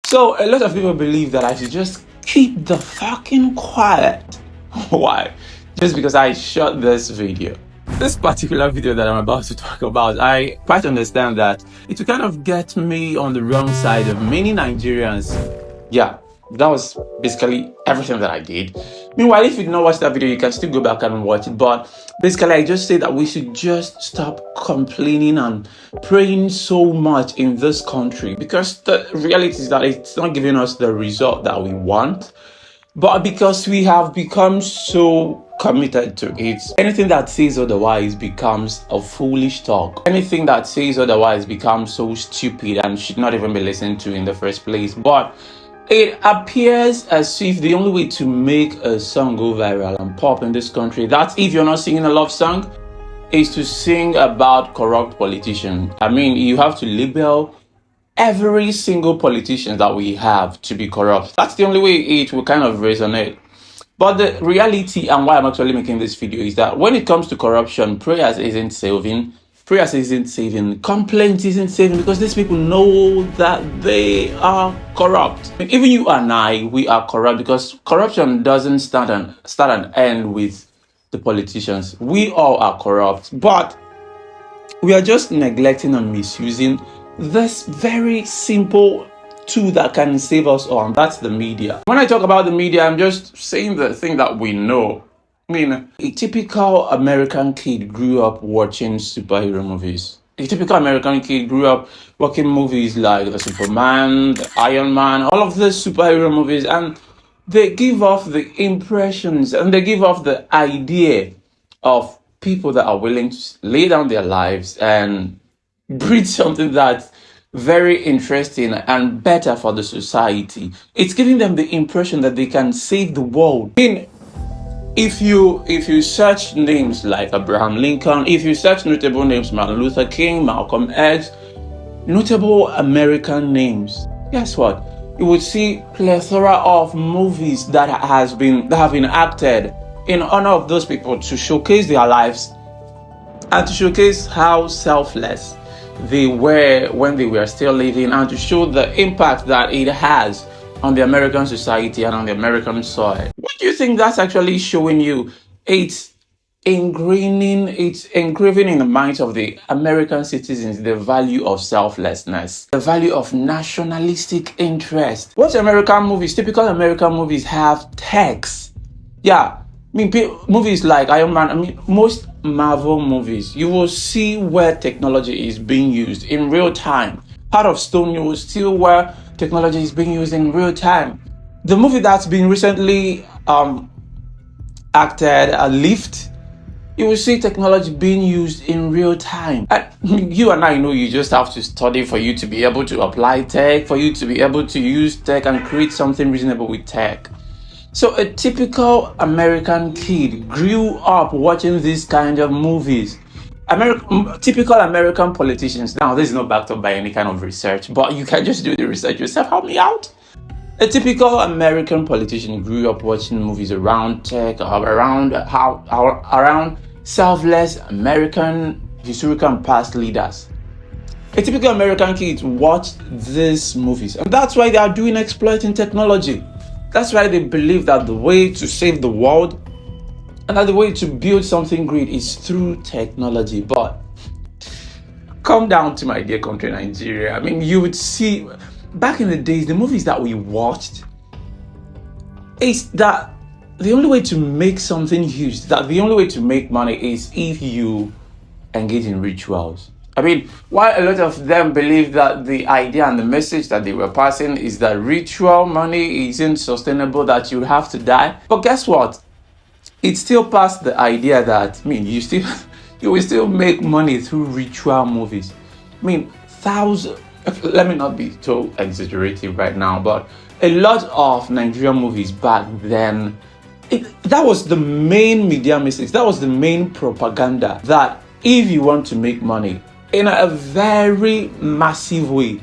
So a lot of people believe that I should just keep the fucking quiet. Why? Just because I shot this video. This particular video that I'm about to talk about, I quite understand that it will kind of get me on the wrong side of many Nigerians. Yeah, that was basically everything that I did. Meanwhile, if you did not watch that video, you can still go back and watch it. But basically, I just say that we should just stop complaining and praying so much in this country, because the reality is that it's not giving us the result that we want. But because we have become so committed to it, anything that says otherwise becomes a foolish talk. Anything that says otherwise becomes so stupid and should not even be listened to in the first place. But it appears as if the only way to make a song go viral and pop in this country, that's if you're not singing a love song, is to sing about corrupt politicians. I mean, you have to label every single politician that we have to be corrupt. That's the only way it will kind of resonate. But the reality and why I'm actually making this video is that when it comes to corruption, prayers isn't saving. Prayers isn't saving. Complaints isn't saving, because these people know that they are corrupt. Even you and I, we are corrupt, because corruption doesn't start and end with the politicians. We all are corrupt, but we are just neglecting and misusing this very simple tool that can save us all, and that's the media. When I talk about the media, I'm just saying the thing that we know. I mean, a typical American kid grew up watching superhero movies. A typical American kid grew up watching movies like the Superman, the Iron Man, all of the superhero movies, and they give off the impressions and they give off the idea of people that are willing to lay down their lives and breed something that's very interesting and better for the society. It's giving them the impression that they can save the world. I mean, if you search names like Abraham Lincoln, if you search notable names, Martin Luther King, Malcolm X, notable American names, guess what? You would see plethora of movies that have been acted in honor of those people, to showcase their lives and to showcase how selfless they were when they were still living, and to show the impact that it has on the American society and on the American soil. What do you think that's actually showing you? It's engraving in the minds of the American citizens the value of selflessness, the value of nationalistic interest. What American movies, typical American movies, have text. Yeah. I mean, movies like Iron Man, I mean, most Marvel movies, you will see where technology is being used in real time. Heart of Stone, you will see where technology is being used in real time. The movie that's been recently acted, Lift, you will see technology being used in real time. And you and I know you just have to study for you to be able to apply tech, for you to be able to use tech and create something reasonable with tech. So a typical American kid grew up watching these kind of movies. Typical American politicians. Now, this is not backed up by any kind of research, but you can just do the research yourself. Help me out. A typical American politician grew up watching movies around tech, around selfless American historical and past leaders. A typical American kid watched these movies, and that's why they are doing exploiting technology. That's why they believe that the way to save the world and that the way to build something great is through technology. But come down to my dear country, Nigeria. I mean, you would see back in the days, the movies that we watched, is that the only way to make something huge, that the only way to make money is if you engage in rituals. I mean, while a lot of them believe that the idea and the message that they were passing is that ritual money isn't sustainable, that you have to die. But guess what? It still passed the idea that, I mean, you will still make money through ritual movies. I mean, let me not be too exaggerative right now, but a lot of Nigerian movies back then, that was the main media message, that was the main propaganda, that if you want to make money in a very massive way,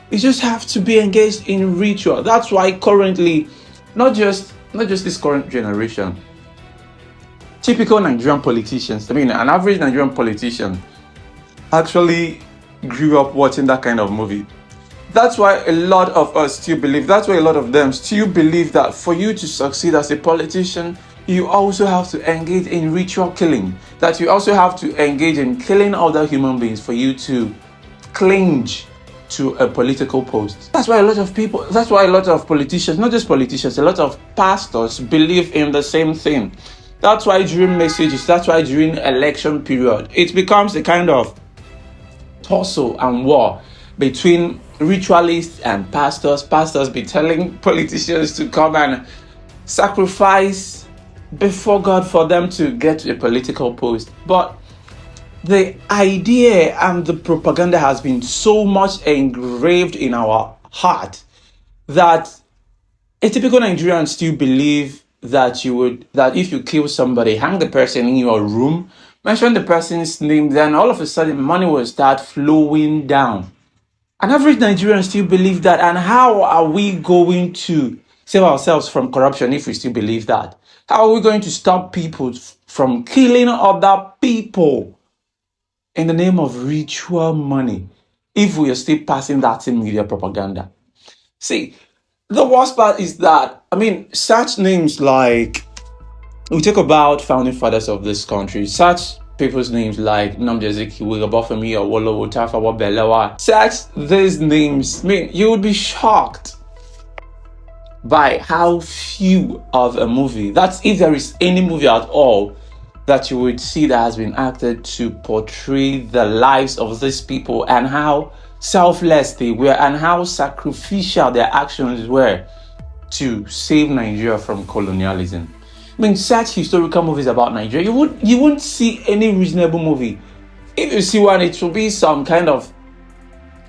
you just have to be engaged in ritual. That's why currently, not just this current generation, typical Nigerian politicians, I mean, an average Nigerian politician actually grew up watching that kind of movie. That's why a lot of us still believe, that's why a lot of them still believe that for you to succeed as a politician, you also have to engage in ritual killing, that you also have to engage in killing other human beings for you to cling to a political post. That's why a lot of people, that's why a lot of politicians, not just politicians, a lot of pastors believe in the same thing. That's why during messages, that's why during election period, it becomes a kind of tussle and war between ritualists and pastors. Pastors be telling politicians to come and sacrifice before God for them to get to a political post. But the idea and the propaganda has been so much engraved in our heart that a typical Nigerian still believe that if you kill somebody, hang the person in your room, mention the person's name, then all of a sudden money will start flowing down. An average Nigerian still believe that. And how are we going to save ourselves from corruption if we still believe that? How are we going to stop people from killing other people in the name of ritual money if we are still passing that in media propaganda? See, the worst part is that, such names like, we talk about founding fathers of this country, such people's names like Nnamdi Azikiwe, Obafemi Awolowo, Tafawa Balewa, such these names, you would be shocked by how few of a movie, that's if there is any movie at all, that you would see that has been acted to portray the lives of these people and how selfless they were and how sacrificial their actions were to save Nigeria from colonialism. Such historical movies about Nigeria, you wouldn't see any reasonable movie. If you see one, it will be some kind of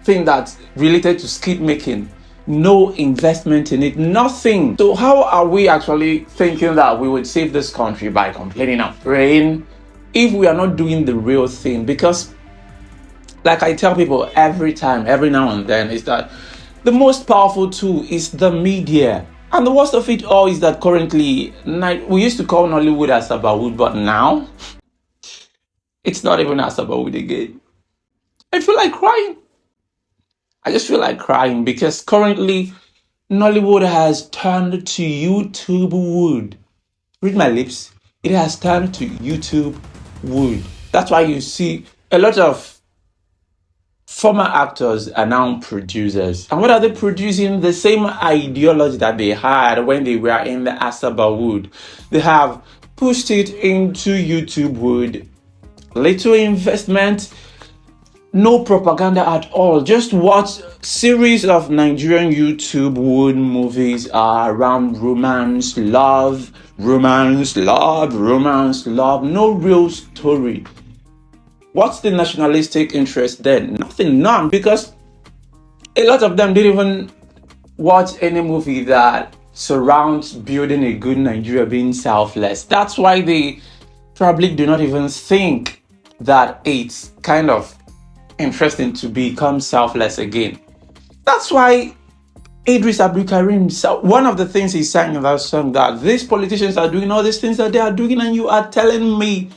thing that's related to skit making. No investment in it, nothing. So how are we actually thinking that we would save this country by complaining and praying if we are not doing the real thing? Because like I tell people every now and then, is that the most powerful tool is the media. And the worst of it all is that currently, we used to call Nollywood Asabawood, but now, it's not even Asabawood again. I feel like crying. I just feel like crying because currently, Nollywood has turned to YouTubewood. Read my lips. It has turned to YouTubewood. That's why you see a lot of former actors are now producers. And what are they producing? The same ideology that they had when they were in the Asabawood. They have pushed it into YouTubewood. Little investment, no propaganda at all. Just watch series of Nigerian YouTubewood movies are around romance, love. No real story. What's the nationalistic interest then? Nothing, none, because a lot of them didn't even watch any movie that surrounds building a good Nigeria, being selfless. That's why they probably do not even think that it's kind of interesting to become selfless again. That's why Idris Abdulkarim, one of the things he sang in that song, that these politicians are doing all these things that they are doing and you are telling me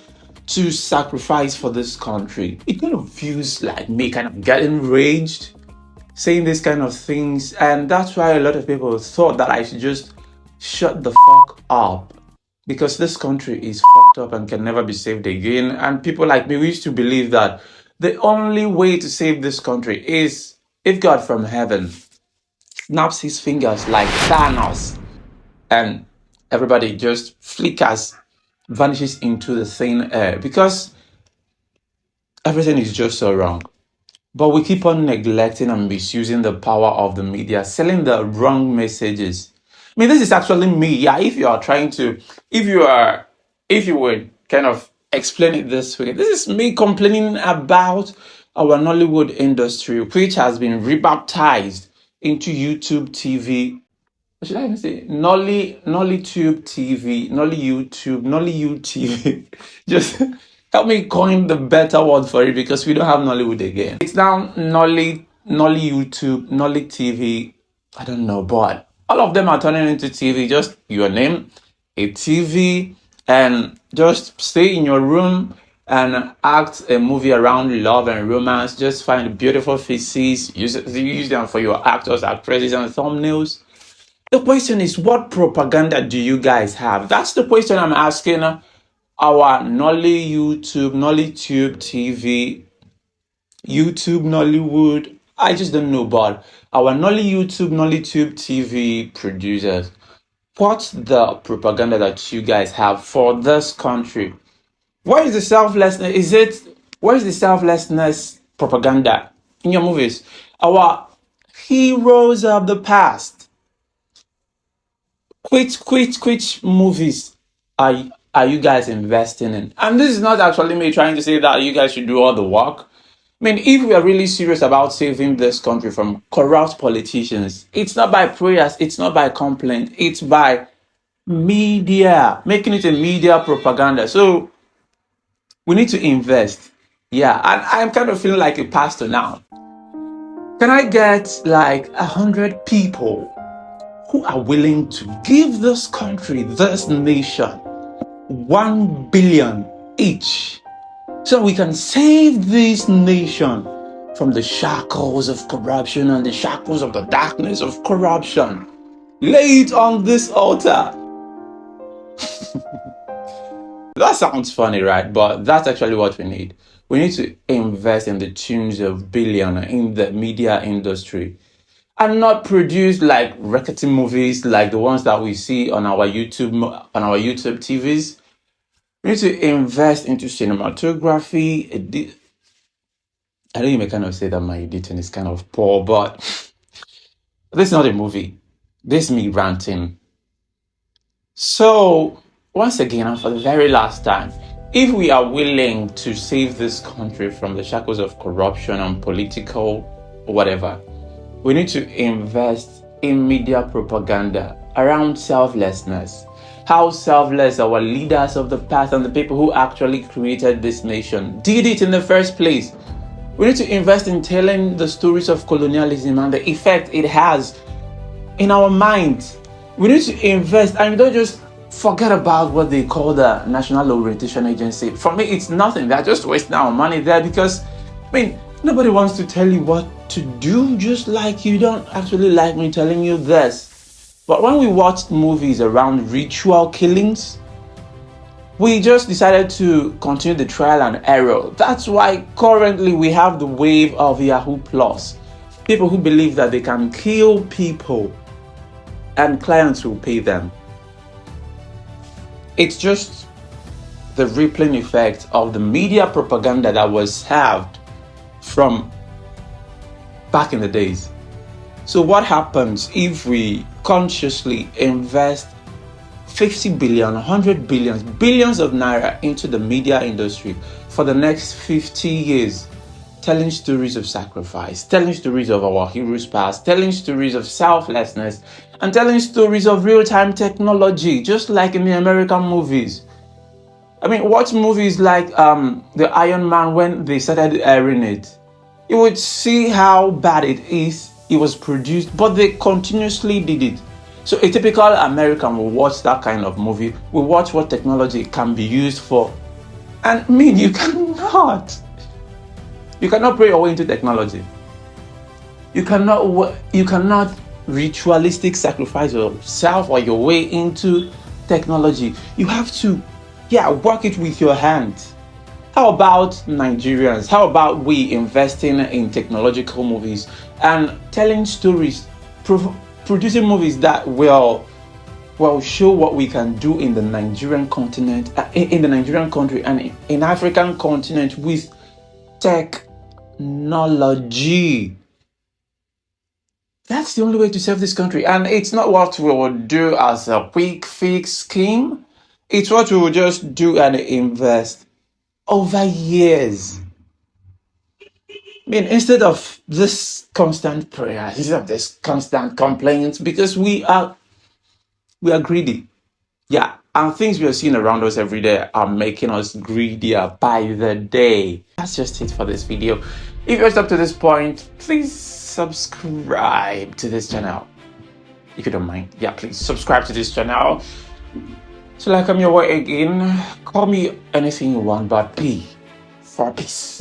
to sacrifice for this country. It kind of feels like me kind of getting enraged saying these kind of things, and that's why a lot of people thought that I should just shut the fuck up, because this country is fucked up and can never be saved again. And people like me, we used to believe that the only way to save this country is if God from heaven snaps his fingers like Thanos and everybody just flickers, vanishes into the thin air, because everything is just so wrong. But we keep on neglecting and misusing the power of the media, selling the wrong messages. This is actually me. Yeah, if you would kind of explain it this way, this is me complaining about our Nollywood industry, which has been rebaptized into YouTube TV. What should I even say? Nollytube TV, Nollywood TV. Just help me coin the better word for it, because we don't have Nollywood again. It's now Nolly YouTube, Nolly TV. I don't know, but all of them are turning into TV. Just your name, a TV, and just stay in your room and act a movie around love and romance. Just find beautiful faces, use them for your actors, actresses, and thumbnails. The question is, what propaganda do you guys have? That's the question I'm asking our Nollytube TV, YouTube, Nollywood. I just don't know, but our Nollytube TV producers, what's the propaganda that you guys have for this country? Where is the selflessness? Where is the selflessness propaganda in your movies? Our heroes of the past. Which movies are you guys investing in? And this is not actually me trying to say that you guys should do all the work. I mean, if we are really serious about saving this country from corrupt politicians, it's not by prayers, it's not by complaint, it's by media, making it a media propaganda. So we need to invest. Yeah, and I'm kind of feeling like a pastor now. Can I get like 100 people who are willing to give this country, this nation, 1 billion each, so we can save this nation from the shackles of corruption and the shackles of the darkness of corruption? Lay it on this altar. That sounds funny, right? But that's actually what we need. We need to invest in the tunes of billion in the media industry and not produce like rickety movies like the ones that we see on our YouTube TVs. We need to invest into cinematography. I don't even kind of say that my editing is kind of poor, but this is not a movie. This is me ranting. So once again, and for the very last time, if we are willing to save this country from the shackles of corruption and political whatever, we need to invest in media propaganda around selflessness. How selfless our leaders of the past and the people who actually created this nation did it in the first place. We need to invest in telling the stories of colonialism and the effect it has in our minds. We need to invest, and don't just forget about what they call the National Orientation Agency. For me, it's nothing. They're just wasting our money there because, nobody wants to tell you what to do, just like you don't actually like me telling you this. But when we watched movies around ritual killings, we just decided to continue the trial and error. That's why currently we have the wave of Yahoo Plus. People who believe that they can kill people and clients will pay them. It's just the rippling effect of the media propaganda that was served from back in the days. So what happens if we consciously invest 50 billion, 100 billions, billions of naira into the media industry for the next 50 years, telling stories of sacrifice, telling stories of our heroes past, telling stories of selflessness, and telling stories of real-time technology, just like in the American movies. Watch movies like the Iron Man when they started airing it. You would see how bad it is. It was produced, but they continuously did it. So a typical American will watch that kind of movie, will watch what technology can be used for. And you cannot. You cannot pray your way into technology. You cannot ritualistic sacrifice yourself or your way into technology. You have to, work it with your hands. How about Nigerians? How about we investing in technological movies and telling stories, producing movies that will show what we can do in the Nigerian continent, in the Nigerian country, and in African continent with technology. That's the only way to save this country. And it's not what we will do as a quick fix scheme. It's what we will just do and invest over years. Instead of this constant prayer, instead of this constant complaints, because we are greedy. Yeah, and things we are seeing around us every day are making us greedier by the day. That's just it for this video. If you're up to this point, please subscribe to this channel. If you don't mind, please subscribe to this channel. So like I'm your way again, call me anything you want, but for peace.